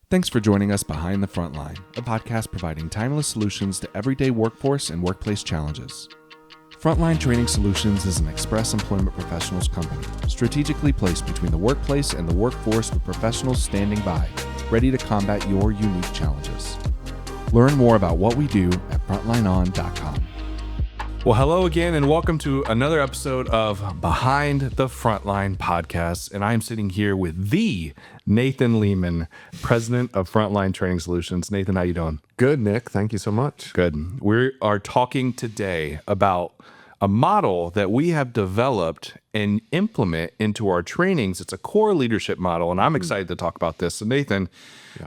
Thanks for joining us Behind the Frontline, a podcast providing timeless solutions to everyday workforce and workplace challenges. Frontline Training Solutions is an express employment professionals company, strategically placed between the workplace and the workforce with professionals standing by, ready to combat your unique challenges. Learn more about what we do at frontlineon.com. Well, hello again, and welcome to another episode of Behind the Frontline podcast. And I'm sitting here with the Nathan Leaman, president of Frontline Training Solutions. Nathan, how you doing? Good, Nick. Thank you so much. Good. We are talking today about a model that we have developed and implement into our trainings. It's a core leadership model, and I'm excited to talk about this. So Nathan,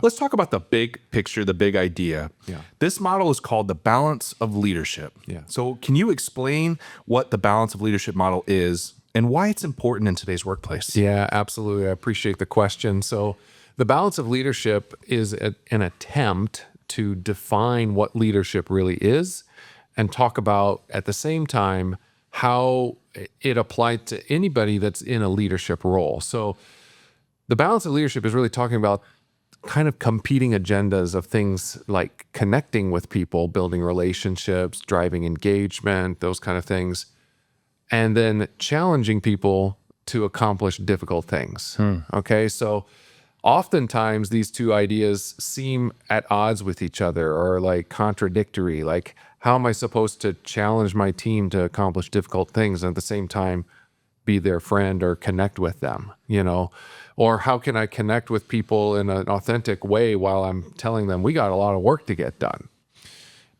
let's talk about the big picture, the big idea. This model is called the balance of leadership. So can you explain what the balance of leadership model is and why it's important in today's workplace? Yeah, absolutely. I appreciate the question. So the balance of leadership is an attempt to define what leadership really is and talk about, at the same time, how it applied to anybody that's in a leadership role. So the balance of leadership is really talking about kind of competing agendas of things like connecting with people, building relationships, driving engagement, those kind of things, and then challenging people to accomplish difficult things. Okay, so oftentimes these two ideas seem at odds with each other or like contradictory. Like, how am I supposed to challenge my team to accomplish difficult things and at the same time be their friend or connect with them, you know? Or how can I connect with people in an authentic way while I'm telling them we got a lot of work to get done?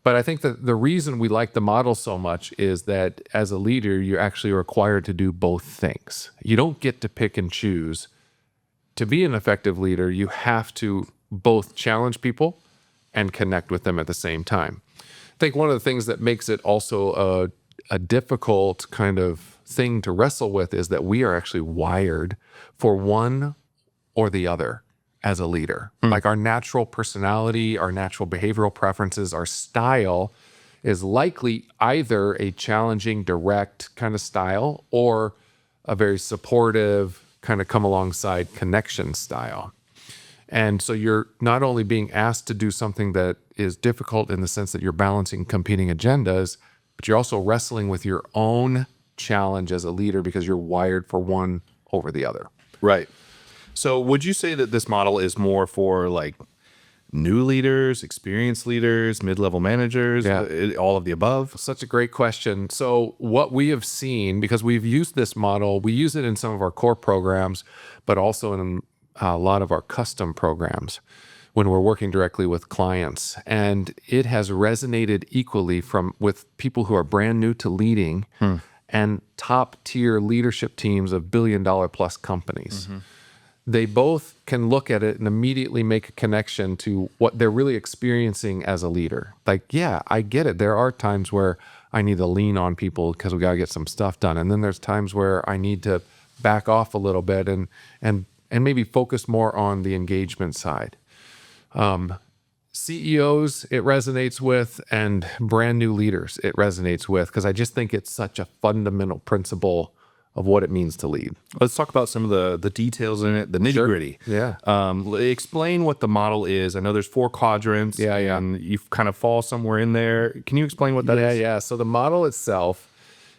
But I think that the reason we like the model so much is that as a leader, you're actually required to do both things. You don't get to pick and choose. To be an effective leader, you have to both challenge people and connect with them at the same time. I think one of the things that makes it also a difficult kind of thing to wrestle with is that we are actually wired for one or the other as a leader. Like our natural personality, our natural behavioral preferences, our style is likely either a challenging, direct kind of style or a very supportive, kind of come alongside connection style. And so you're not only being asked to do something that is difficult in the sense that you're balancing competing agendas, but you're also wrestling with your own challenge as a leader because you're wired for one over the other. Right. So would you say that this model is more for like new leaders, experienced leaders, mid-level managers, all of the above? Such a great question. So what we have seen, because we've used this model, we use it in some of our core programs, but also in a lot of our custom programs when we're working directly with clients. And it has resonated equally with people who are brand new to leading and top tier leadership teams of billion-dollar-plus companies. They both can look at it and immediately make a connection to what they're really experiencing as a leader. Like, yeah, I get it. There are times where I need to lean on people because we got to get some stuff done. And then there's times where I need to back off a little bit and maybe focus more on the engagement side. CEOs, it resonates with, and brand new leaders, it resonates with, because I just think it's such a fundamental principle of what it means to lead. Let's talk about some of the details in it, the nitty gritty. Explain what the model is. I know there's 4 quadrants. And you kind of fall somewhere in there. Can you explain what that is? So the model itself,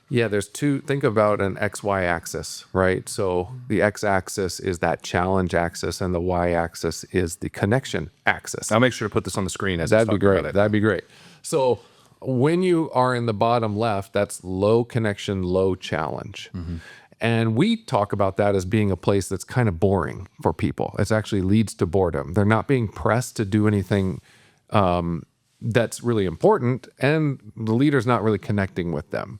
there's 2. Think about an XY axis, right? So the X axis is that challenge axis, and the Y axis is the connection axis. I'll make sure to put this on the screen as That'd be great. That'd be great. So when you are in the bottom left, that's low connection, low challenge. And we talk about that as being a place that's kind of boring for people. It actually leads to boredom. They're not being pressed to do anything that's really important, and the leader's not really connecting with them.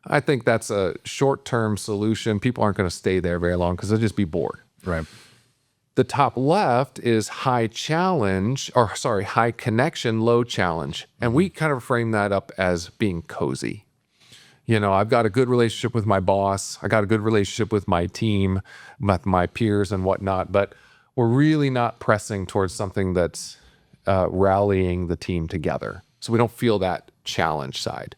I think that's a short-term solution. People aren't going to stay there very long because they'll just be bored. Right. The top left is high connection, low challenge. And we kind of frame that up as being cozy. You know, I've got a good relationship with my boss. I got a good relationship with my team, with my peers and whatnot, but we're really not pressing towards something that's rallying the team together. So we don't feel that challenge side.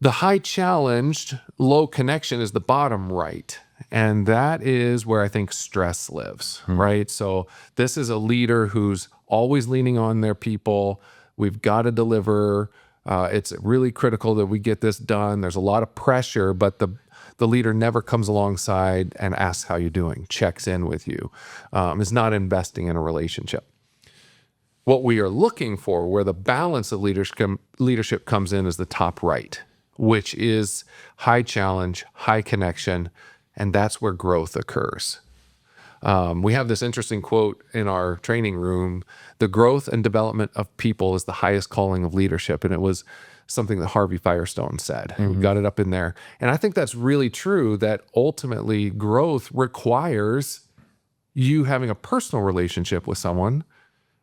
The high challenged, low connection is the bottom right. And that is where I think stress lives, right? So this is a leader who's always leaning on their people. We've got to deliver. It's really critical that we get this done. There's a lot of pressure, but the leader never comes alongside and asks how you're doing, checks in with you, is not investing in a relationship. What we are looking for, where the balance of leadership comes in, is the top right, which is high challenge, high connection, and that's where growth occurs. We have this interesting quote in our training room: the growth and development of people is the highest calling of leadership. And it was something that Harvey Firestone said. We've got it up in there. And I think that's really true, that ultimately growth requires you having a personal relationship with someone,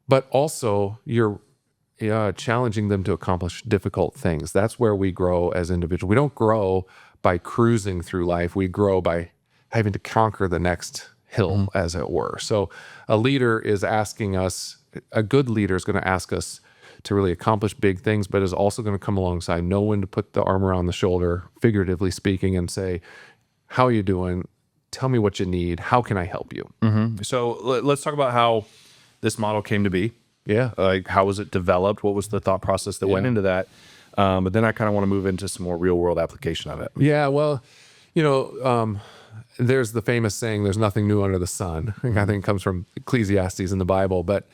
but also you're challenging them to accomplish difficult things. That's where we grow as individuals. We don't grow by cruising through life. We grow by having to conquer the next hill, as it were. So a leader is asking us, a good leader is going to ask us to really accomplish big things, but is also going to come alongside, know when to put the arm around the shoulder, figuratively speaking, and say, how are you doing? Tell me what you need. How can I help you? So let's talk about how this model came to be. Yeah. Like, how was it developed? What was the thought process that went into that? But then I kind of want to move into some more real world application of it. Yeah. Well, there's the famous saying, there's nothing new under the sun. I think it comes from Ecclesiastes in the Bible, but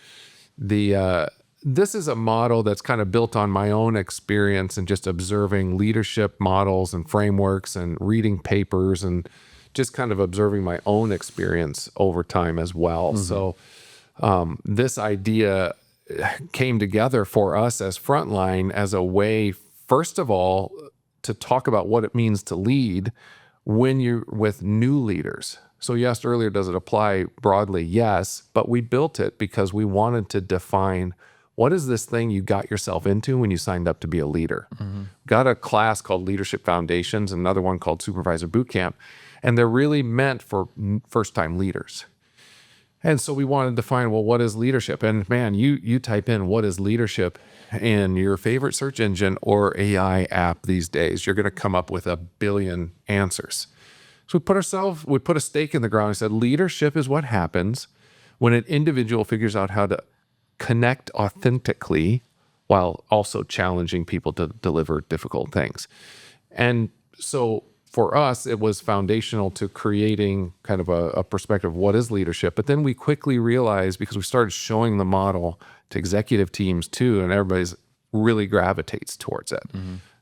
this is a model that's kind of built on my own experience and just observing leadership models and frameworks and reading papers and just kind of observing my own experience over time as well. So this idea came together for us as Frontline as a way, first of all, to talk about what it means to lead when you're with new leaders. So you asked earlier, does it apply broadly? Yes, but we built it because we wanted to define, what is this thing you got yourself into when you signed up to be a leader? Got a class called Leadership Foundations, another one called Supervisor Bootcamp, and they're really meant for first-time leaders. And so we wanted to define, well, what is leadership? And man, you type in what is leadership in your favorite search engine or AI app these days, you're going to come up with 1 billion answers. So we put a stake in the ground and said, leadership is what happens when an individual figures out how to connect authentically while also challenging people to deliver difficult things. And so for us, it was foundational to creating kind of a perspective of what is leadership. But then we quickly realized, because we started showing the model to executive teams too, and everybody's really gravitates towards it.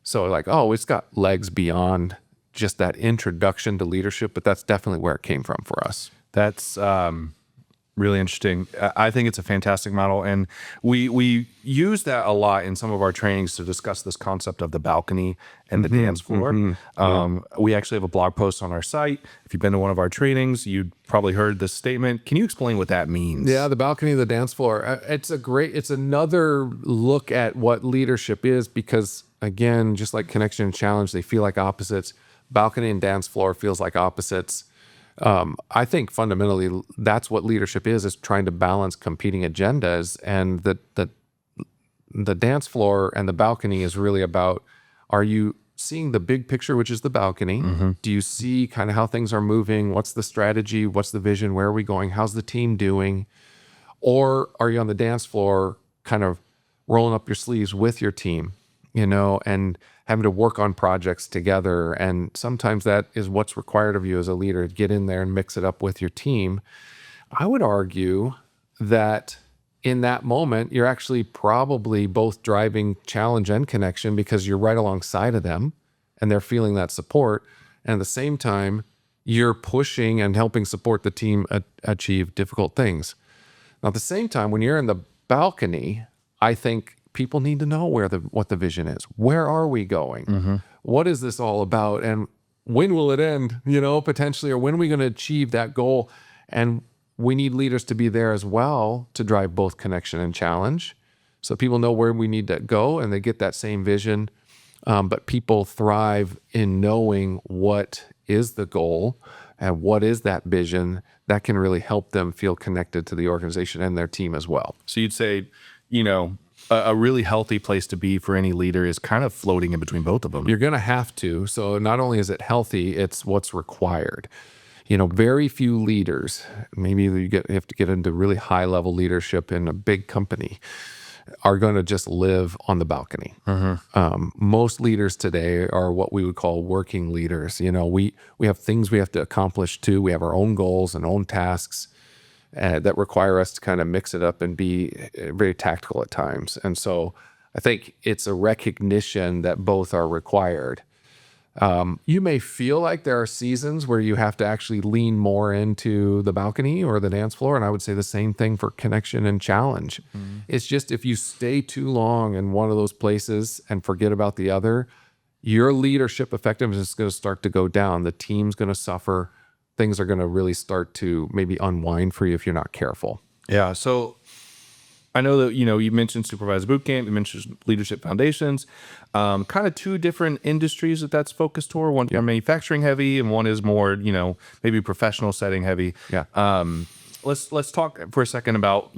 So like, oh, it's got legs beyond just that introduction to leadership, but that's definitely where it came from for us. That's really interesting. I think it's a fantastic model, and we use that a lot in some of our trainings to discuss this concept of the balcony and the dance floor. We actually have a blog post on our site. If you've been to one of our trainings, you'd probably heard this statement. Can you explain what that means? Yeah, the balcony, the dance floor. It's another look at what leadership is, because again, just like connection and challenge, they feel like opposites. Balcony and dance floor feels like opposites. I think fundamentally that's what leadership is trying to balance competing agendas, and the dance floor and the balcony is really about, are you seeing the big picture, which is the balcony? Do you see kind of how things are moving? What's the strategy? What's the vision? Where are we going? How's the team doing? Or are you on the dance floor kind of rolling up your sleeves with your team, and having to work on projects together? And sometimes that is what's required of you as a leader, to get in there and mix it up with your team. I would argue that in that moment, you're actually probably both driving challenge and connection, because you're right alongside of them and they're feeling that support. And at the same time, you're pushing and helping support the team achieve difficult things. Now, at the same time, when you're in the balcony, I think people need to know what the vision is. Where are we going? What is this all about? And when will it end, potentially, or when are we going to achieve that goal? And we need leaders to be there as well to drive both connection and challenge, so people know where we need to go and they get that same vision. But people thrive in knowing what is the goal and what is that vision that can really help them feel connected to the organization and their team as well. So you'd say, a really healthy place to be for any leader is kind of floating in between both of them. You're going to have to. So not only is it healthy, it's what's required. Very few leaders, maybe you have to get into really high level leadership in a big company, are going to just live on the balcony. Most leaders today are what we would call working leaders. We have things we have to accomplish too. We have our own goals and own tasks that require us to kind of mix it up and be very tactical at times. And so I think it's a recognition that both are required. You may feel like there are seasons where you have to actually lean more into the balcony or the dance floor. And I would say the same thing for connection and challenge. It's just if you stay too long in one of those places and forget about the other, your leadership effectiveness is going to start to go down. The team's going to suffer. Things are going to really start to maybe unwind for you if you're not careful. Yeah. So I know that, you mentioned Supervisor Bootcamp, you mentioned Leadership Foundations, kind of two different industries that's focused toward. One manufacturing heavy and one is more, maybe professional setting heavy. Yeah. Let's talk for a second about,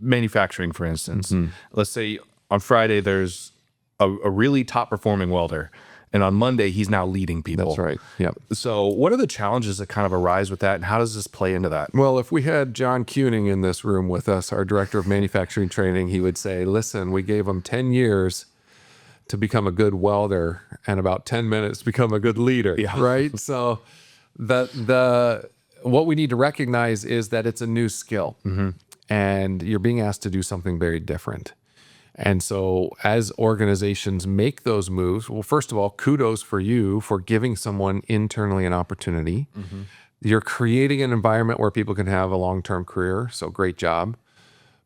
manufacturing, for instance. Let's say on Friday, there's a really top performing welder. And on Monday, he's now leading people. That's right. Yeah. So what are the challenges that kind of arise with that? And how does this play into that? Well, if we had John Kuning in this room with us, our director of manufacturing training, he would say, listen, we gave him 10 years to become a good welder and about 10 minutes to become a good leader. Yeah. Right. So what we need to recognize is that it's a new skill and you're being asked to do something very different. And so as organizations make those moves, well, first of all, kudos for you for giving someone internally an opportunity. You're creating an environment where people can have a long-term career. So great job,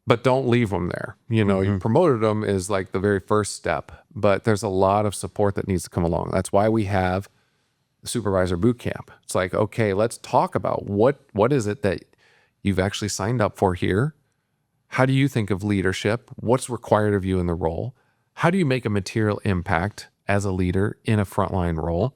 but don't leave them there. You promoted them is like the very first step, but there's a lot of support that needs to come along. That's why we have Supervisor Bootcamp. It's like, okay, let's talk about what is it that you've actually signed up for here? How do you think of leadership? What's required of you in the role? How do you make a material impact as a leader in a frontline role?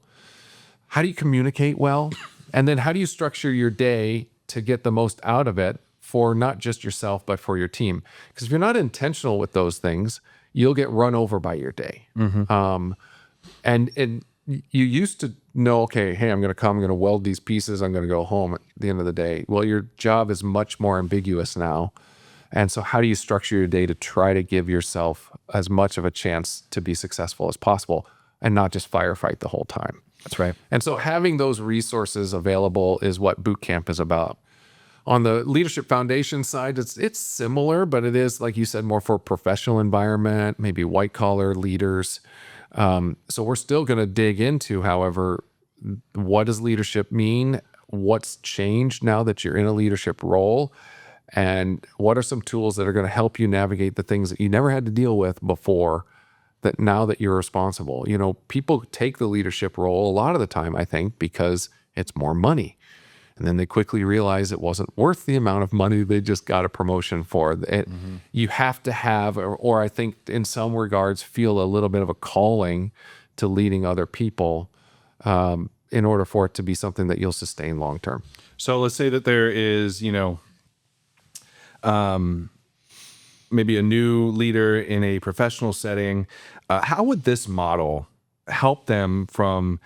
How do you communicate well? And then how do you structure your day to get the most out of it for not just yourself, but for your team? Because if you're not intentional with those things, you'll get run over by your day. And you used to know, okay, hey, I'm going to weld these pieces. I'm going to go home at the end of the day. Well, your job is much more ambiguous now. And so how do you structure your day to try to give yourself as much of a chance to be successful as possible and not just firefight the whole time? That's right. And so having those resources available is what boot camp is about. On the Leadership Foundation side, it's similar, but it is, like you said, more for professional environment, maybe white collar leaders. So we're still going to dig into, however, what does leadership mean? What's changed now that you're in a leadership role? And what are some tools that are going to help you navigate the things that you never had to deal with before, that now that you're responsible? People take the leadership role a lot of the time, I think, because it's more money. And then they quickly realize it wasn't worth the amount of money they just got a promotion for. You have to have, or I think in some regards, feel a little bit of a calling to leading other people in order for it to be something that you'll sustain long term. So let's say that there is, maybe a new leader in a professional setting. How would this model help them from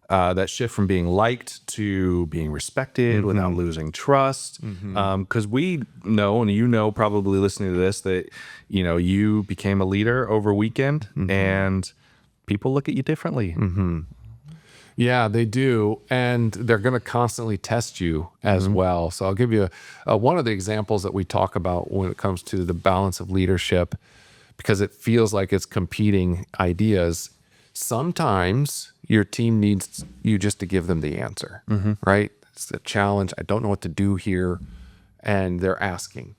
that shift from being liked to being respected without losing trust? Because we know, and probably listening to this, that you became a leader over a weekend and people look at you differently. Yeah, they do. And they're going to constantly test you as well. So I'll give you one of the examples that we talk about when it comes to the balance of leadership, because it feels like it's competing ideas. Sometimes your team needs you just to give them the answer, right? It's a challenge. I don't know what to do here. And they're asking.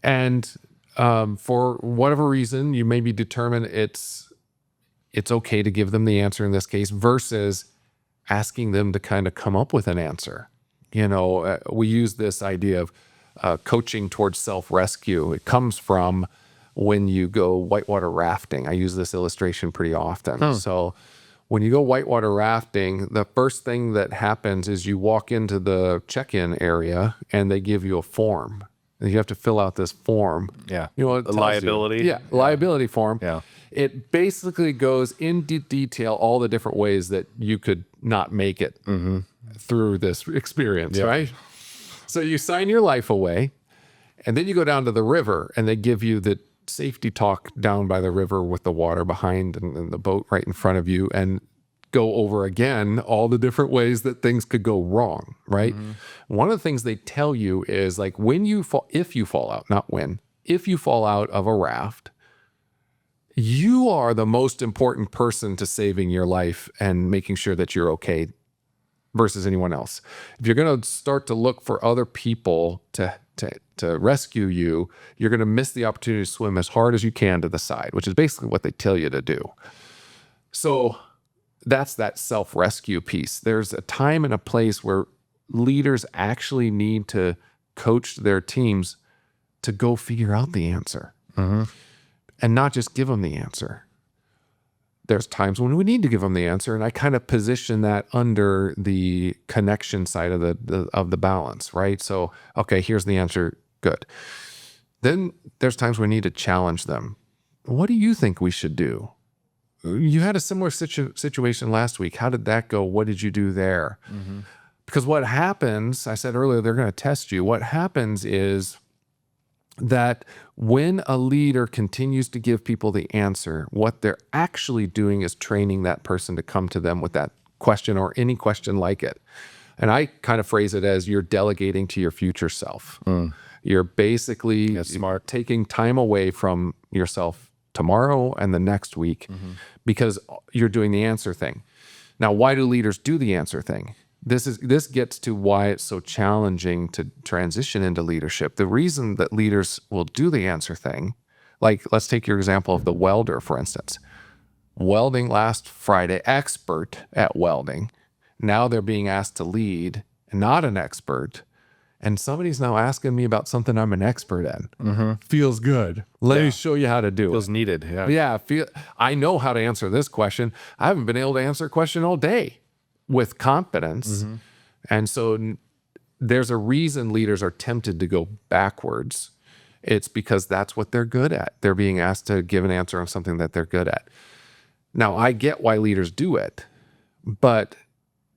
And for whatever reason, you maybe determine it's okay to give them the answer in this case versus asking them to kind of come up with an answer. We use this idea of coaching towards self-rescue. It comes from when you go whitewater rafting. I use this illustration pretty often. So when you go whitewater rafting, the first thing that happens is you walk into the check-in area and they give you a form. And you have to fill out this form. Yeah. The liability. Liability form. Yeah. It basically goes into detail all the different ways that you could not make it. through this experience, right? So you sign your life away, and then you go down to the river, and they give you the safety talk down by the river with the water behind and the boat right in front of you, and go over again all the different ways that things could go wrong, right? One of the things they tell you is like if you fall out, not when, if you fall out of a raft, you are the most important person to saving your life and making sure that you're okay versus anyone else. If you're going to start to look for other people to rescue you, you're going to miss the opportunity to swim as hard as you can to the side, which is basically what they tell you to do. So that's that self-rescue piece. There's a time and a place where leaders actually need to coach their teams to go figure out the answer and not just give them the answer. There's times when we need to give them the answer, and I kind of position that under the connection side of the balance, right? So, okay, here's the answer. Good. Then there's times we need to challenge them. What do you think we should do? You had a similar situation last week. How did that go? What did you do there? Because what happens, I said earlier, they're going to test you. What happens is that when a leader continues to give people the answer, what they're actually doing is training that person to come to them with that question or any question like it. And I kind of phrase it as you're delegating to your future self. You're basically taking time away from yourself tomorrow and the next week because you're doing the answer thing. Now, why do leaders do the answer thing? This gets to why it's so challenging to transition into leadership. The reason that leaders will do the answer thing, like let's take your example of the welder, for instance. Welding last Friday, expert at welding. Now they're being asked to lead, not an expert. And somebody's now asking me about something I'm an expert in. Feels good. Let me show you how to do Feels it. needed. I know how to answer this question. I haven't been able to answer a question all day with confidence. And so there's a reason leaders are tempted to go backwards. It's because that's what they're good at. They're being asked to give an answer on something that they're good at. Now, I get why leaders do it, but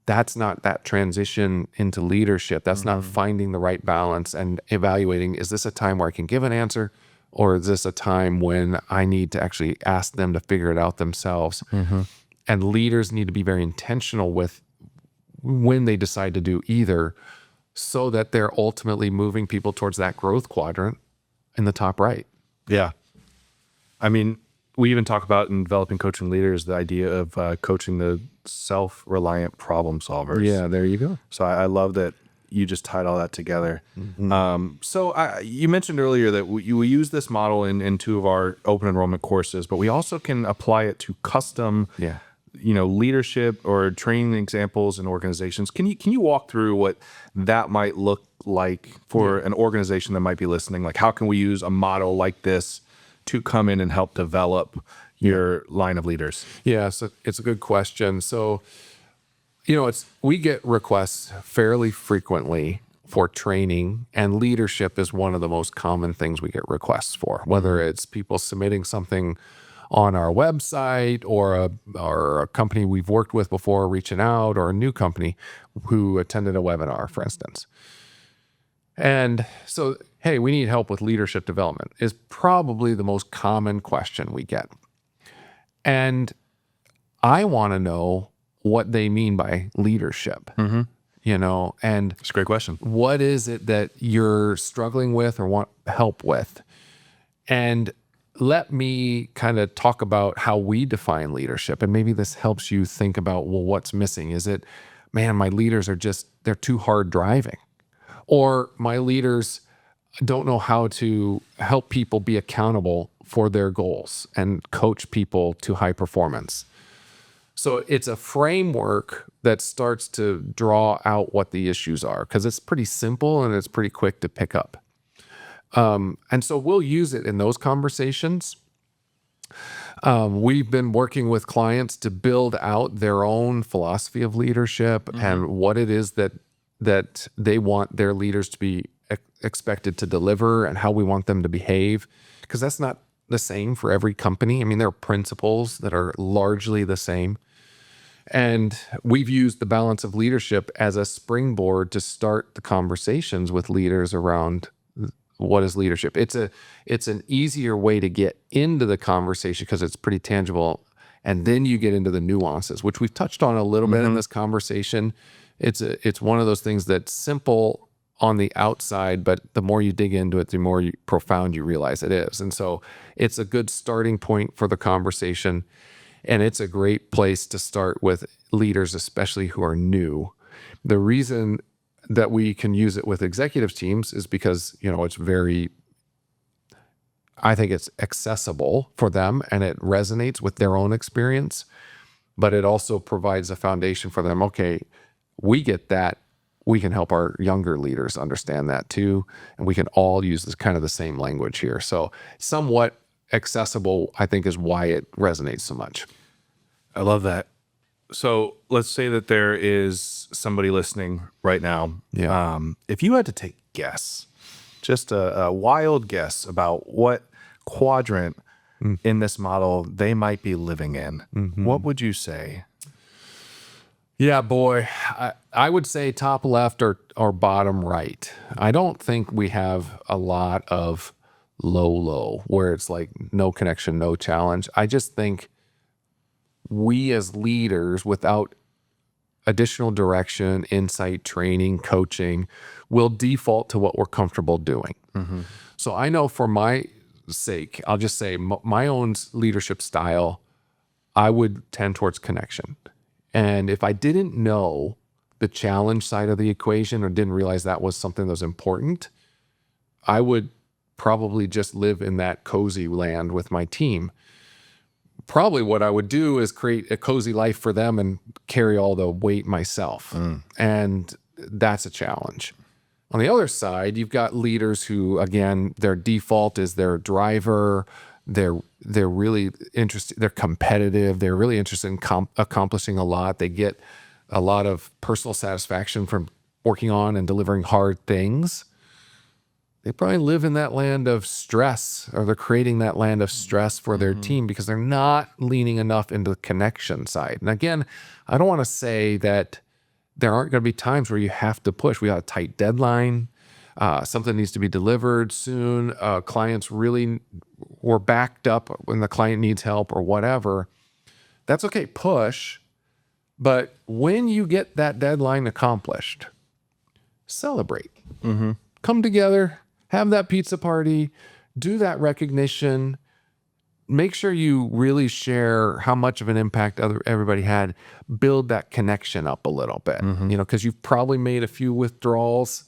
that's not that transition into leadership. That's not finding the right balance and evaluating, is this a time where I can give an answer, or is this a time when I need to actually ask them to figure it out themselves? And leaders need to be very intentional with when they decide to do either, so that they're ultimately moving people towards that growth quadrant in the top right. Yeah. I mean, we even talk about in developing coaching leaders, the idea of coaching the self-reliant problem solvers. Yeah, there you go. So I love that you just tied all that together. So you mentioned earlier that we use this model in two of our open enrollment courses, but we also can apply it to custom leadership or training examples in organizations. Can you walk through what that might look like for an organization that might be listening? Like, how can we use a model like this to come in and help develop your line of leaders? Yeah, so it's a good question. So, we get requests fairly frequently for training, and leadership is one of the most common things we get requests for, whether it's people submitting something on our website or a company we've worked with before reaching out, or a new company who attended a webinar, for instance. And so, hey, we need help with leadership development is probably the most common question we get. And I want to know what they mean by leadership, and It's a great question. what is it that you're struggling with or want help with? And let me kind of talk about how we define leadership. And maybe this helps you think about, well, what's missing? Is it, man, my leaders they're too hard driving. Or my leaders don't know how to help people be accountable for their goals and coach people to high performance. So it's a framework that starts to draw out what the issues are, because it's pretty simple and it's pretty quick to pick up. And so we'll use it in those conversations. We've been working with clients to build out their own philosophy of leadership and what it is that they want their leaders to be expected to deliver, and how we want them to behave, because that's not the same for every company. I mean, there are principles that are largely the same. And we've used the balance of leadership as a springboard to start the conversations with leaders around what is leadership. It's an easier way to get into the conversation because it's pretty tangible. And then you get into the nuances, which we've touched on a little bit in this conversation. It's one of those things that's simple on the outside, but the more you dig into it, the more profound you realize it is. And so it's a good starting point for the conversation. And it's a great place to start with leaders, especially who are new. The reason that we can use it with executive teams is because, it's I think it's accessible for them and it resonates with their own experience, but it also provides a foundation for them. Okay, we get that. We can help our younger leaders understand that too. And we can all use this kind of the same language here. So somewhat accessible, I think, is why it resonates so much. I love that. So let's say that there is somebody listening right now. Yeah. If you had to take a guess, just a wild guess about what quadrant in this model they might be living in, what would you say? Yeah, boy, I would say top left or bottom right. I don't think we have a lot of low, where it's like no connection, no challenge. I just think we as leaders, without additional direction, insight, training, coaching, will default to what we're comfortable doing. So I know for my sake, I'll just say my own leadership style, I would tend towards connection. And if I didn't know the challenge side of the equation or didn't realize that was something that was important, I would probably just live in that cozy land with my team. Probably what I would do is create a cozy life for them and carry all the weight myself. And that's a challenge. On the other side, you've got leaders who, again, their default is their driver. They're really interested. They're competitive. They're really interested in accomplishing a lot. They get a lot of personal satisfaction from working on and delivering hard things. They probably live in that land of stress, or they're creating that land of stress for their team because they're not leaning enough into the connection side. And again, I don't want to say that there aren't going to be times where you have to push. We got a tight deadline. Something needs to be delivered soon. Clients really were backed up when the client needs help or whatever. That's okay, push. But when you get that deadline accomplished, celebrate. Come together, have that pizza party, do that recognition. Make sure you really share how much of an impact everybody had. Build that connection up a little bit, because you've probably made a few withdrawals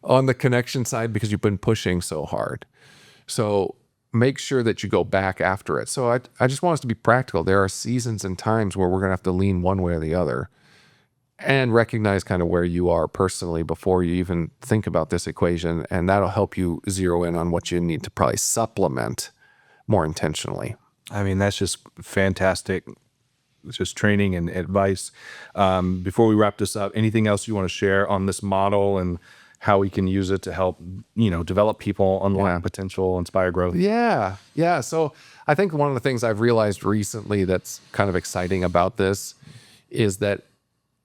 on the connection side because you've been pushing so hard. So make sure that you go back after it. So I just want us to be practical. There are seasons and times where we're going to have to lean one way or the other and recognize kind of where you are personally before you even think about this equation. And that'll help you zero in on what you need to probably supplement more intentionally. I mean, that's just fantastic. It's just training and advice. Before we wrap this up, anything else you want to share on this model and how we can use it to help, develop people, unlock potential, inspire growth? Yeah. So I think one of the things I've realized recently that's kind of exciting about this is that,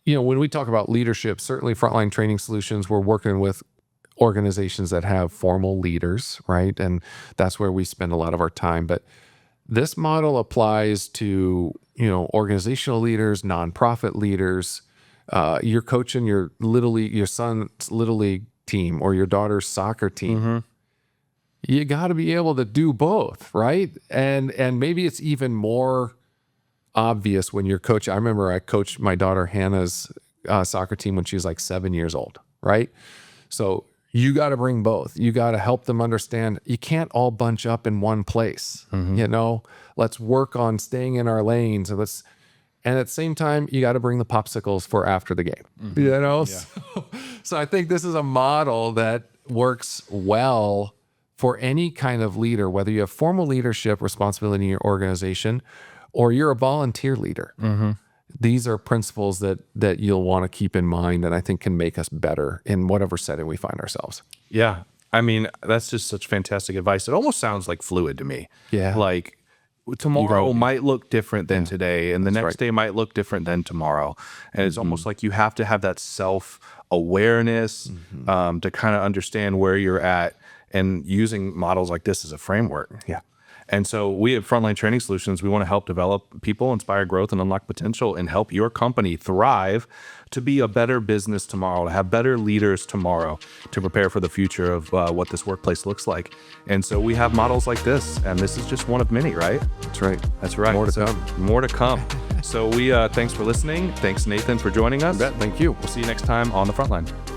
when we talk about leadership, certainly Frontline Training Solutions, we're working with organizations that have formal leaders, right? And that's where we spend a lot of our time. But this model applies to, organizational leaders, nonprofit leaders. You're coaching your son's little league team or your daughter's soccer team. You got to be able to do both, right? And maybe it's even more obvious when you're coaching. I remember I coached my daughter Hannah's soccer team when she was like 7 years old, right? So you got to bring both. You got to help them understand you can't all bunch up in one place. Let's work on staying in our lanes, and at the same time, you got to bring the popsicles for after the game. So I think this is a model that works well for any kind of leader, whether you have formal leadership responsibility in your organization or you're a volunteer leader. These are principles that you'll want to keep in mind and I think can make us better in whatever setting we find ourselves. Yeah. I mean, that's just such fantastic advice. It almost sounds like fluid to me. Yeah. Like tomorrow might look different than today, and the next right. day might look different than tomorrow. And it's almost like you have to have that self-awareness to kind of understand where you're at, and using models like this as a framework. Yeah. And so we at Frontline Training Solutions, we want to help develop people, inspire growth, and unlock potential, and help your company thrive to be a better business tomorrow, to have better leaders tomorrow, to prepare for the future of what this workplace looks like. And so we have models like this, and this is just one of many, right? That's right. That's right. More to come. More to come. So we thanks for listening. Thanks, Nathan, for joining us. You bet. Thank you. We'll see you next time on The Frontline.